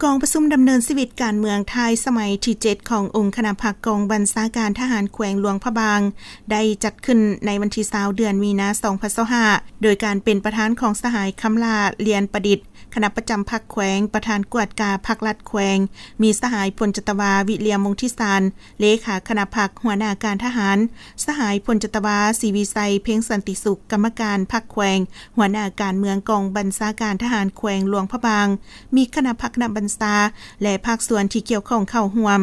กองประชุมดำเนินชีวิตการเมืองไทยสมัยที่7ขององค์คณะพรรคกองบัญชาการทหารแขวงหลวงพระบางได้จัดขึ้นในวันที่20เดือนมีนาคม2025โดยการเป็นประธานของสหายคำลาเลียนประดิษฐ์คณะประจำพรรคแขวงประธานกวดกาพรรครัฐแขวงมีสหายพลจตวาวิเลียมวงศ์ทิสารเลขาคณะพรรคหัวหน้าการทหารสหายพลจตวาศรีวิไสเพ็งสันติสุขกรรมการพรรคแขวงหัวหน้าการเมืองกองบัญชาการทหารแขวงหลวงพระบางมีคณะพรรคคณะบัญชาและภาคส่วนที่เกี่ยวข้องเข้าร่วม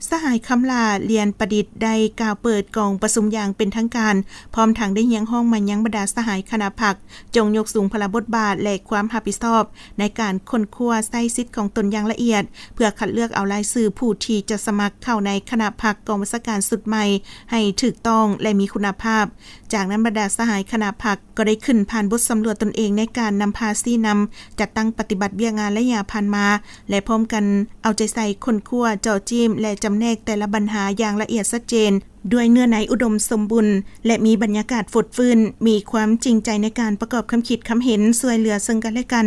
สหายคำลาเลียนประดิษฐ์ได้กล่าวเปิดกองประชุมอย่างเป็นทางการพร้อมทั้งได้เยียงห้องมันยังบรรดาสหายคณะพรรคจงยกสูงพลบทบาทและความรับผิดชอบในการค้นคว้าใส่สิทธิ์ของตนอย่างละเอียดเพื่อคัดเลือกเอารายชื่อผู้ที่จะสมัครเข้าในคณะพรรคกองบัญชาการสุดใหม่ให้ถูกต้องและมีคุณภาพจากนั้นบรรดาสหายคณะพรรคก็ได้ขึ้นผ่านบทสำรวจตนเองในการนำพาซี่นำจัดตั้งปฏิบัติเวียงานและยาพันมาและพร้อมกันเอาใจใส่คนคั่วเจาะจิ้มและจำแนกแต่ละปัญหาอย่างละเอียดชัดเจนด้วยเนื้อในอุดมสมบูรณ์และมีบรรยากาศฝดฟื้นมีความจริงใจในการประกอบคำคิดคำเห็นช่วยเหลือซึ่งกันและกัน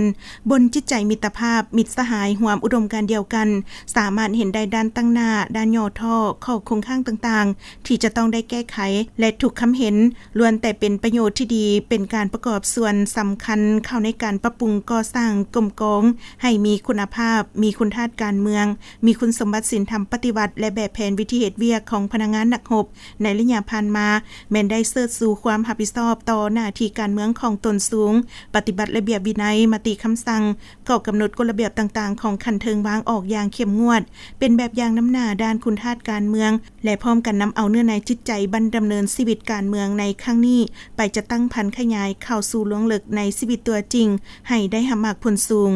บนจิตใจมิตรภาพมิตรสหายห่วมอุดมการเดียวกันสามารถเห็นได้ด้านตั้งหน้าด้านย่อท่อข้อคงข้างต่างๆที่จะต้องได้แก้ไขและถูกคำเห็นล้วนแต่เป็นประโยชน์ที่ดีเป็นการประกอบส่วนสำคัญเข้าในการปรับปรุงก่อสร้างกลมกองให้มีคุณภาพมีคุณธาตุการเมืองมีคุณสมบัติศีลธรรมปฏิบัติและแบบแผนวิธีเหตุเวียกของพนักงานนักรบในระยะผ่านมาแม้นได้เสิร์ชสู่ความรับผิดชอบต่อหน้าที่การเมืองของตนสูงปฏิบัติระเบียบวินัยมติคำสั่งข้อกำหนดกฎระเบียบต่างๆของคันเทิงวางออกอย่างเข้มงวดเป็นแบบอย่างน้ำหน้าด้านคุณธาตุการเมืองและพร้อมกันนำเอาเนื้อในจิตใจบันดำเนินชีวิตการเมืองในครั้งนี้ไปจะตั้งพันขยายเข้าสู่ล้วงลึกในชีวิตตัวจริงให้ได้หำมากผลสูง